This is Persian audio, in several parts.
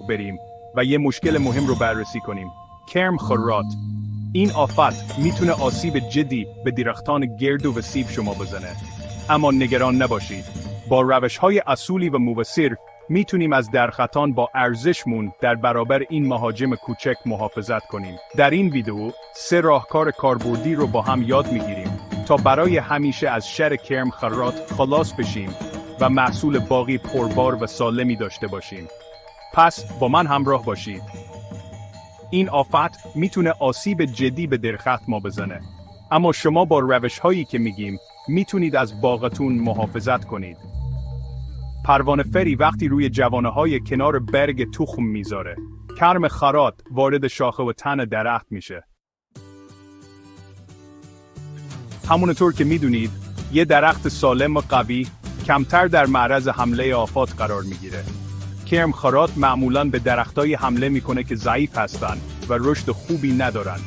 بریم و یه مشکل مهم رو بررسی کنیم. کرم خرات. این آفت میتونه آسیب جدی به درختان گردو و سیب شما بزنه. اما نگران نباشید. با روش‌های اصولی و موثر میتونیم از درختان با ارزشمون در برابر این مهاجم کوچک محافظت کنیم. در این ویدیو 3 راهکار کاربردی رو با هم یاد میگیریم تا برای همیشه از شر کرم خرات خلاص بشیم و محصول باغی پربار و سالمی داشته باشیم. پس با من همراه باشید. این آفت میتونه آسیب جدی به درخت ما بزنه. اما شما با روش‌هایی که میگیم میتونید از باغتون محافظت کنید. پروانه فری وقتی روی جوانه‌های کنار برگ تخم میذاره، کرم خرات وارد شاخه و تن درخت میشه. همونطور که میدونید، یه درخت سالم و قوی کمتر در معرض حمله آفات قرار میگیره. کرم خرات معمولاً به درختای حمله میکنه که ضعیف هستن و رشد خوبی ندارن.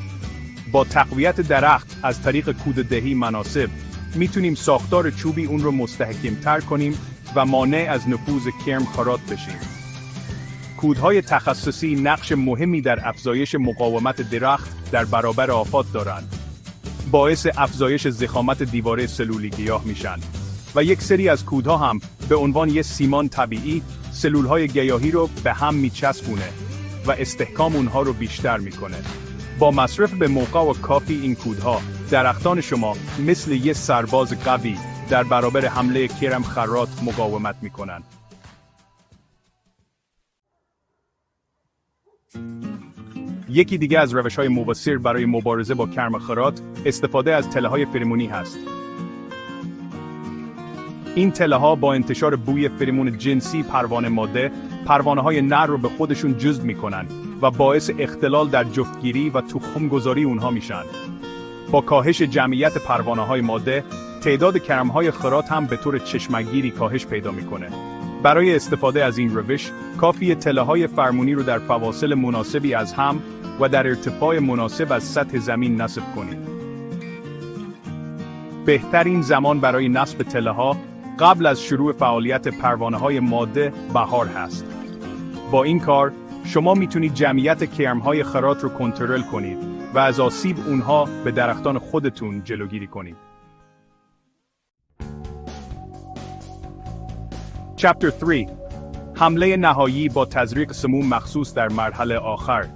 با تقویت درخت از طریق کوددهی مناسب، میتونیم ساختار چوبی اون رو مستحکم‌تر کنیم و مانع از نفوذ کرم خرات بشیم. کودهای تخصصی نقش مهمی در افزایش مقاومت درخت در برابر آفات دارند. باعث افزایش ضخامت دیواره سلولی گیاه میشن و یک سری از کودها هم به عنوان یک سیمان طبیعی سلولهای گیاهی رو به هم میچسبونه و استحکام اونها رو بیشتر میکنه. با مصرف به موقع و کافی این کودها، درختان شما مثل یک سرباز قوی در برابر حمله کرم خرات مقاومت میکنن. یکی دیگه از روش‌های موثر برای مبارزه با کرم خرات استفاده از تله‌های فرمونی هست. این تله‌ها با انتشار بوی فرمون جنسی پروانه‌های نر رو به خودشون جذب میکنن و باعث اختلال در جفتگیری و تخم‌گذاری اونها میشن. با کاهش جمعیت پروانه‌های ماده، تعداد کرم‌های خرات هم به طور چشمگیری کاهش پیدا میکنه. برای استفاده از این روش، کافیه تله‌های فرمونی رو در فواصل مناسبی از هم و در ارتفاع مناسب از سطح زمین نصب کنید. بهترین زمان برای نصب تله‌ها قبل از شروع فعالیت پروانه‌های ماده بهار هست. با این کار، شما میتونید جمعیت کرم‌های خرات رو کنترل کنید و از آسیب اونها به درختان خودتون جلوگیری کنید. Chapter 3. حمله نهایی با تزریق سموم مخصوص در مرحله آخر.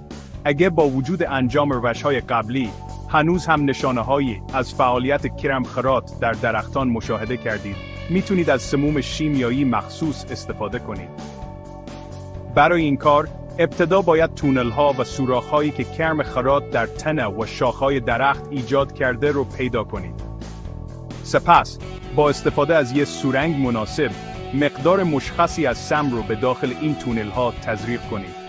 اگه با وجود انجام روش‌های قبلی، هنوز هم نشانه‌هایی از فعالیت کرم خرات در درختان مشاهده کردید، میتونید از سموم شیمیایی مخصوص استفاده کنید. برای این کار، ابتدا باید تونل‌ها و سوراخ‌هایی که کرم خرات در تنه و شاخه‌های درخت ایجاد کرده رو پیدا کنید. سپس، با استفاده از یک سورنگ مناسب، مقدار مشخصی از سم رو به داخل این تونل‌ها تزریق کنید.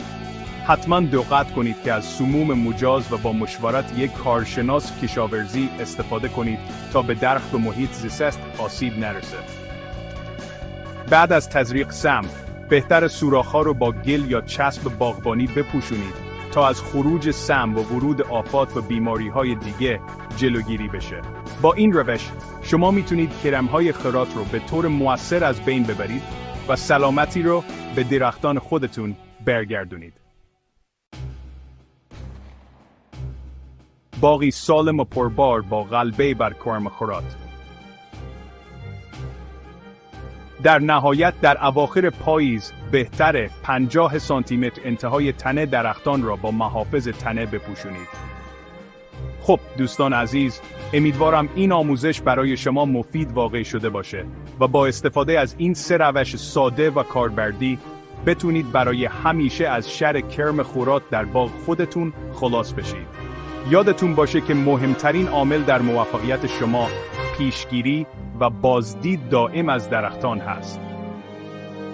حتما دقت کنید که از سموم مجاز و با مشورت یک کارشناس کشاورزی استفاده کنید تا به درخت و محیط زیست آسیب نرسه. بعد از تزریق سم، بهتر سوراخ‌ها رو با گل یا چسب باغبانی بپوشونید تا از خروج سم و ورود آفات و بیماری‌های دیگه جلوگیری بشه. با این روش، شما میتونید کرم‌های خرات رو به طور مؤثر از بین ببرید و سلامتی رو به درختان خودتون برگردونید. باغی سالم و پربار با غلبه بر کرم خرات. در نهایت در اواخر پاییز بهتره 50 سانتیمتر انتهای تنه درختان را با محافظ تنه بپوشونید. خب دوستان عزیز، امیدوارم این آموزش برای شما مفید واقع شده باشه و با استفاده از این 3 روش ساده و کاربردی بتونید برای همیشه از شر کرم خرات در باغ خودتون خلاص بشید. یادتون باشه که مهمترین عامل در موفقیت شما پیشگیری و بازدید دائم از درختان هست.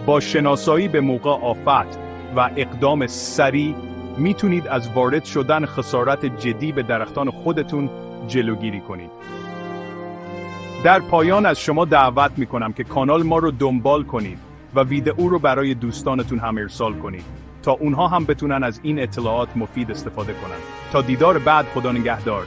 با شناسایی به موقع آفت و اقدام سریع میتونید از وارد شدن خسارت جدی به درختان خودتون جلوگیری کنید. در پایان از شما دعوت میکنم که کانال ما رو دنبال کنید و ویدئو رو برای دوستانتون هم ارسال کنید تا اونها هم بتونن از این اطلاعات مفید استفاده کنن. تا دیدار بعد، خدا نگهدار.